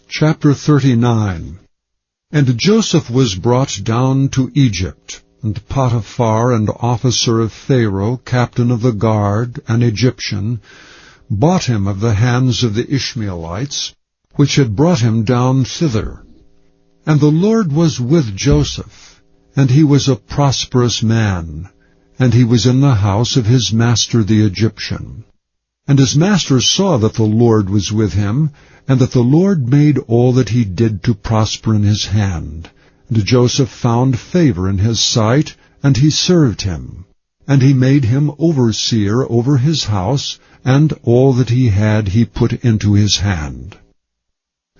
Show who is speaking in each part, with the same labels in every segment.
Speaker 1: Chapter 39. And Joseph was brought down to Egypt, and Potiphar, an officer of Pharaoh, captain of the guard, an Egyptian, bought him of the hands of the Ishmaelites, which had brought him down thither. And the Lord was with Joseph, and he was a prosperous man, and he was in the house of his master the Egyptian. And his master saw that the Lord was with him, and that the Lord made all that he did to prosper in his hand. And Joseph found favor in his sight, and he served him. And he made him overseer over his house, and all that he had he put into his hand.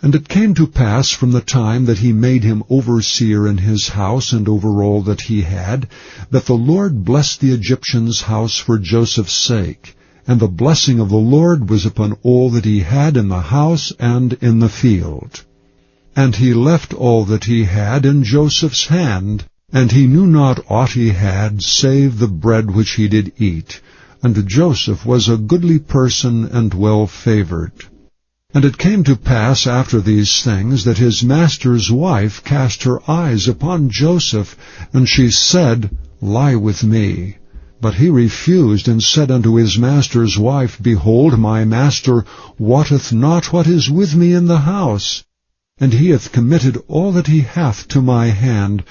Speaker 1: And it came to pass from the time that he made him overseer in his house and over all that he had, that the Lord blessed the Egyptian's house for Joseph's sake. And the blessing of the Lord was upon all that he had in the house and in the field. And he left all that he had in Joseph's hand, and he knew not aught he had, save the bread which he did eat. And Joseph was a goodly person and well favored. And it came to pass after these things, that his master's wife cast her eyes upon Joseph, and she said, Lie with me. But he refused, and said unto his master's wife, Behold, my master wotteth not what is with me in the house, and he hath committed all that he hath to my hand.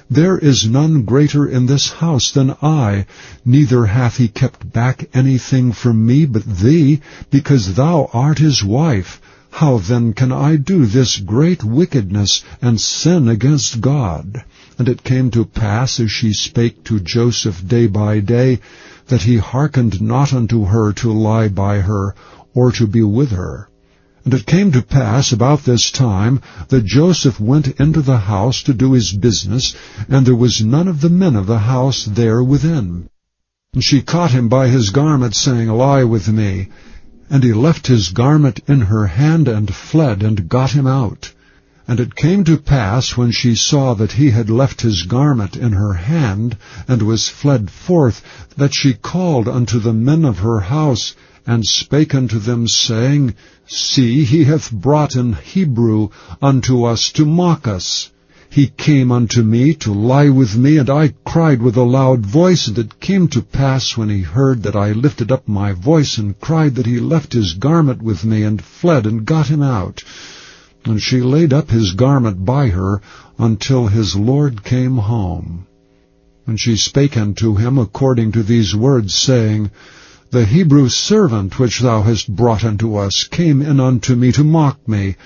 Speaker 1: There is none greater in this house than I, neither hath he kept back anything from me but thee, because thou art his wife. How then can I do this great wickedness, and sin against God? And it came to pass, as she spake to Joseph day by day, that he hearkened not unto her to lie by her, or to be with her. And it came to pass about this time, that Joseph went into the house to do his business, and there was none of the men of the house there within. And she caught him by his garment, saying, Lie with me. And he left his garment in her hand, and fled, and got him out. And it came to pass, when she saw that he had left his garment in her hand, and was fled forth, that she called unto the men of her house, and spake unto them, saying, See, he hath brought an Hebrew unto us to mock us. He came unto me to lie with me, and I cried with a loud voice. And it came to pass, when he heard that I lifted up my voice and cried, that he left his garment with me, and fled, and got him out. And she laid up his garment by her, until his Lord came home. And she spake unto him according to these words, saying, The Hebrew servant which thou hast brought unto us came in unto me to mock me.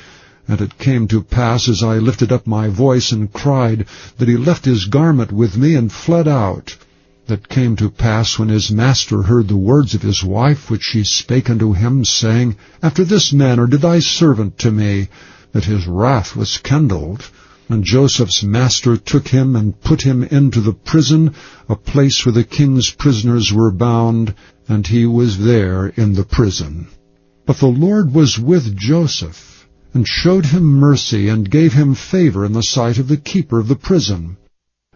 Speaker 1: And it came to pass, as I lifted up my voice and cried, that he left his garment with me, and fled out. That came to pass, when his master heard the words of his wife, which she spake unto him, saying, After this manner did thy servant to me, that his wrath was kindled. And Joseph's master took him, and put him into the prison, a place where the king's prisoners were bound, and he was there in the prison. But the Lord was with Joseph, and showed him mercy, and gave him favor in the sight of the keeper of the prison.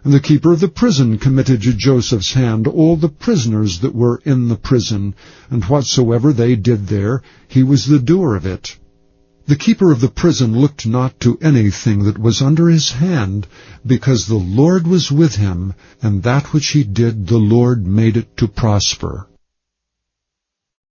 Speaker 1: And the keeper of the prison committed to Joseph's hand all the prisoners that were in the prison, and whatsoever they did there, he was the doer of it. The keeper of the prison looked not to anything that was under his hand, because the Lord was with him, and that which he did the Lord made it to prosper.